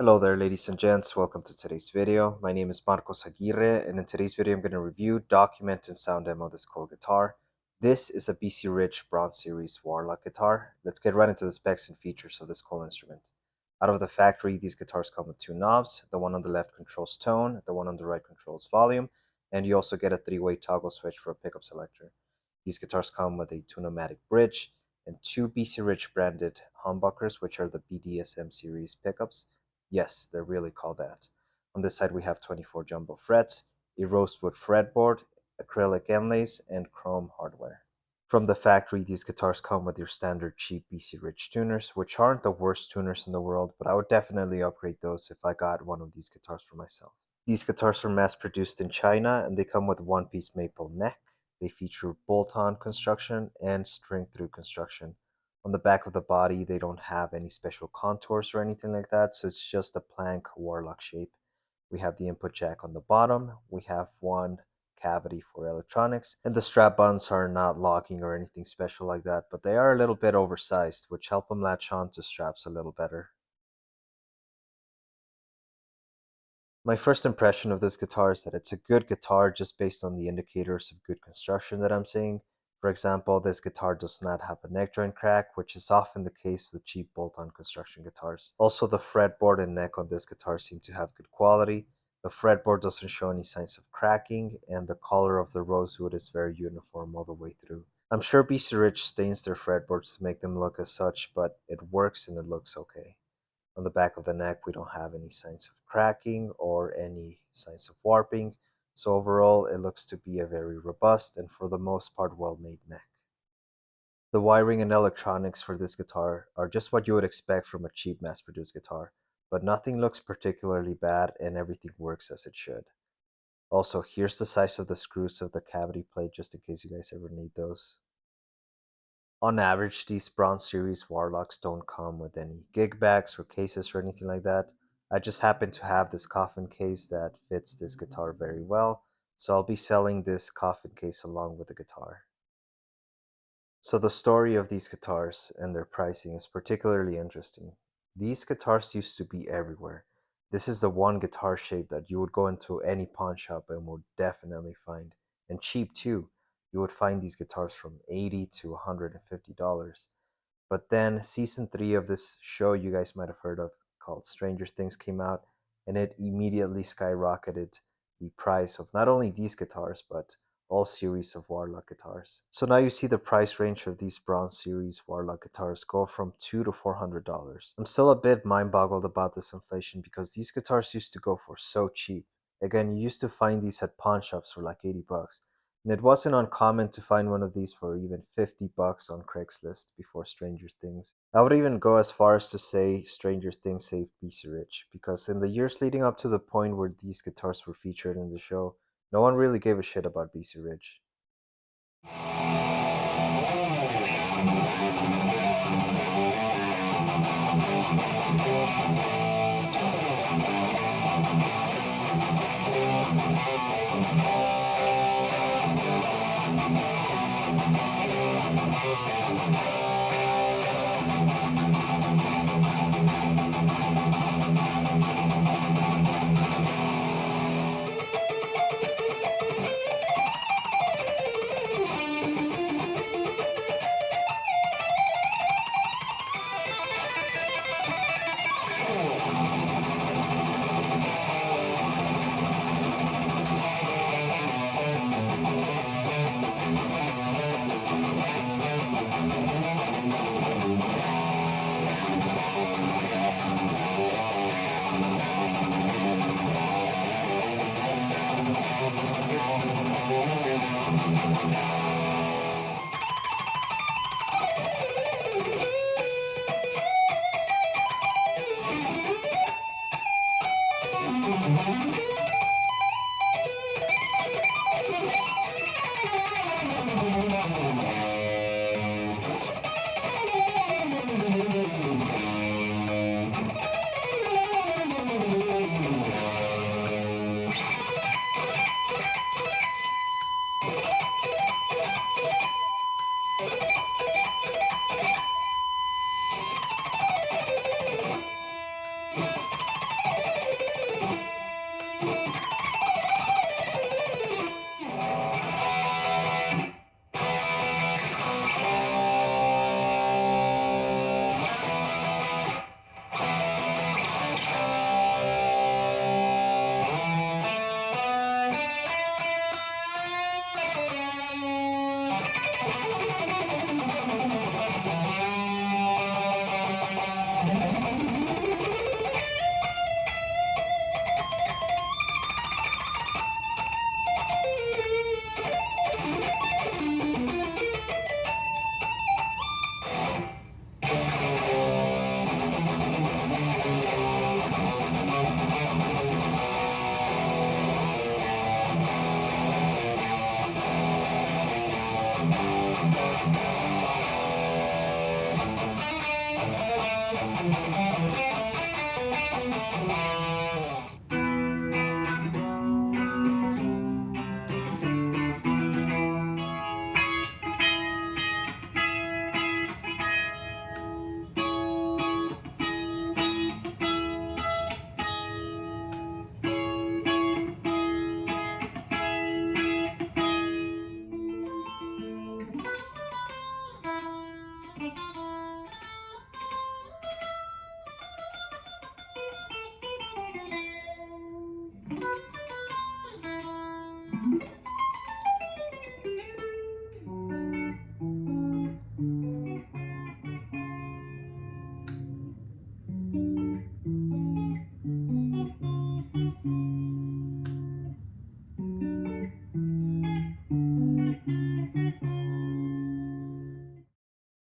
Hello there, ladies and gents. Welcome to today's video. My name is Marcos Aguirre, and in today's video, I'm going to review, document, and sound demo this cool guitar. This is a BC Rich Bronze Series Warlock guitar. Let's get right into the specs and features of this cool instrument. Out of the factory, these guitars come with two knobs. The one on the left controls tone, the one on the right controls volume, and you also get a three-way toggle switch for a pickup selector. These guitars come with a two-pneumatic bridge and two BC Rich branded humbuckers, which are the BDSM series pickups. Yes, they're really called that. On this side, we have 24 jumbo frets, a rosewood fretboard, acrylic inlays, and chrome hardware. From the factory, these guitars come with your standard cheap BC Rich tuners, which aren't the worst tuners in the world, but I would definitely upgrade those if I got one of these guitars for myself. These guitars are mass produced in China, and they come with one-piece maple neck. They feature bolt-on construction and string-through construction. On the back of the body, they don't have any special contours or anything like that, so it's just a plank Warlock shape. We have the input jack on the bottom, we have one cavity for electronics, and the strap buttons are not locking or anything special like that, but they are a little bit oversized, which help them latch on to straps a little better. My first impression of this guitar is that it's a good guitar just based on the indicators of good construction that I'm seeing. For example, this guitar does not have a neck joint crack, which is often the case with cheap bolt-on construction guitars. Also, the fretboard and neck on this guitar seem to have good quality. The fretboard doesn't show any signs of cracking, and the color of the rosewood is very uniform all the way through. I'm sure BC Rich stains their fretboards to make them look as such, but it works and it looks okay. On the back of the neck, we don't have any signs of cracking or any signs of warping. So overall, it looks to be a very robust and for the most part well-made neck. The wiring and electronics for this guitar are just what you would expect from a cheap mass-produced guitar, but nothing looks particularly bad and everything works as it should. Also, here's the size of the screws of the cavity plate just in case you guys ever need those. On average, these Bronze Series Warlocks don't come with any gig bags or cases or anything like that. I just happen to have this coffin case that fits this guitar very well, so I'll be selling this coffin case along with the guitar. So the story of these guitars and their pricing is particularly interesting. These guitars used to be everywhere. This is the one guitar shape that you would go into any pawn shop and would definitely find, and cheap too. You would find these guitars from $80 to $150. But then season 3 of this show you guys might have heard of called Stranger Things came out, and it immediately skyrocketed the price of not only these guitars but all series of Warlock guitars. So now you see the price range of these Bronze Series Warlock guitars go from $200 to $400. I'm still a bit mind-boggled about this inflation because these guitars used to go for so cheap. Again, you used to find these at pawn shops for like 80 bucks. And it wasn't uncommon to find one of these for even 50 bucks on Craigslist before Stranger Things. I would even go as far as to say Stranger Things saved BC Rich, because in the years leading up to the point where these guitars were featured in the show, no one really gave a shit about BC Rich.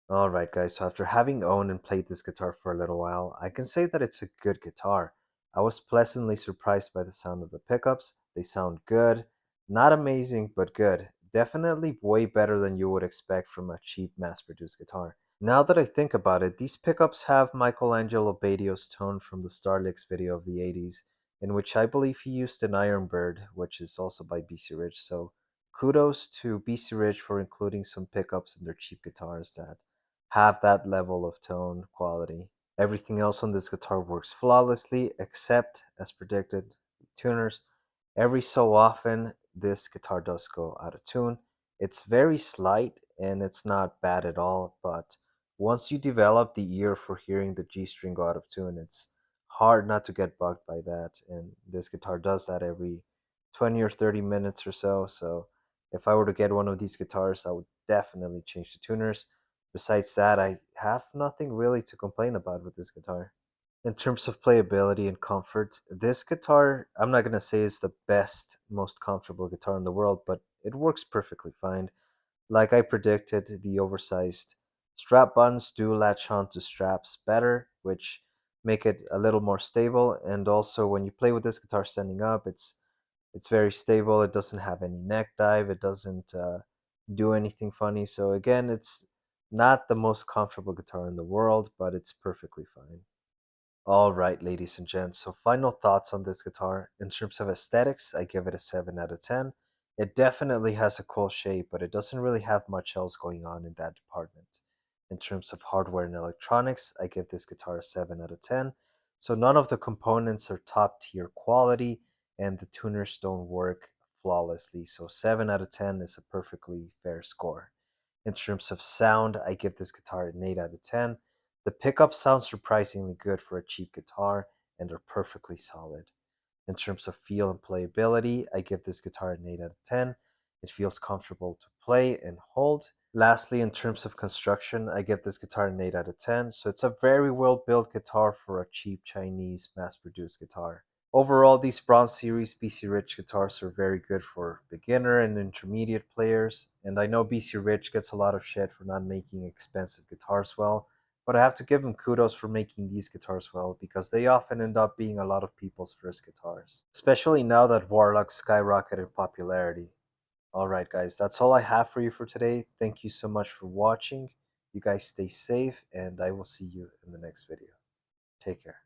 Alright guys, so after having owned and played this guitar for a little while, I can say that it's a good guitar. I was pleasantly surprised by the sound of the pickups. They sound good. Not amazing, but good. Definitely way better than you would expect from a cheap mass-produced guitar. Now that I think about it, these pickups have Michelangelo Badio's tone from the Starlix video of the 80s, in which I believe he used an Iron Bird, which is also by BC Rich, so kudos to BC Rich for including some pickups in their cheap guitars that have that level of tone quality. Everything else on this guitar works flawlessly, except, as predicted, tuners. Every so often, this guitar does go out of tune. It's very slight and it's not bad at all, but once you develop the ear for hearing the G string go out of tune, it's hard not to get bugged by that. And this guitar does that every 20 or 30 minutes or so. So if I were to get one of these guitars, I would definitely change the tuners. Besides that, I have nothing really to complain about with this guitar. In terms of playability and comfort, this guitar, I'm not going to say is the best, most comfortable guitar in the world, but it works perfectly fine. Like I predicted, the oversized strap buttons do latch onto straps better, which make it a little more stable. And also, when you play with this guitar standing up, it's very stable. It doesn't have any neck dive. It doesn't do anything funny. So again, it's not the most comfortable guitar in the world, but it's perfectly fine. All right, ladies and gents. So final thoughts on this guitar. In terms of aesthetics, I give it a 7 out of 10. It definitely has a cool shape, but it doesn't really have much else going on in that department. In terms of hardware and electronics, I give this guitar a 7 out of 10. So none of the components are top tier quality and the tuners don't work flawlessly. So 7 out of 10 is a perfectly fair score. In terms of sound, I give this guitar an 8 out of 10. The pickups sound surprisingly good for a cheap guitar and are perfectly solid. In terms of feel and playability, I give this guitar an 8 out of 10. It feels comfortable to play and hold. Lastly, in terms of construction, I give this guitar an 8 out of 10. So it's a very well built guitar for a cheap Chinese mass produced guitar. Overall, these Bronze Series BC Rich guitars are very good for beginner and intermediate players, and I know BC Rich gets a lot of shit for not making expensive guitars well, but I have to give them kudos for making these guitars well because they often end up being a lot of people's first guitars, especially now that Warlock skyrocketed in popularity. Alright guys, that's all I have for you for today. Thank you so much for watching. You guys stay safe, and I will see you in the next video. Take care.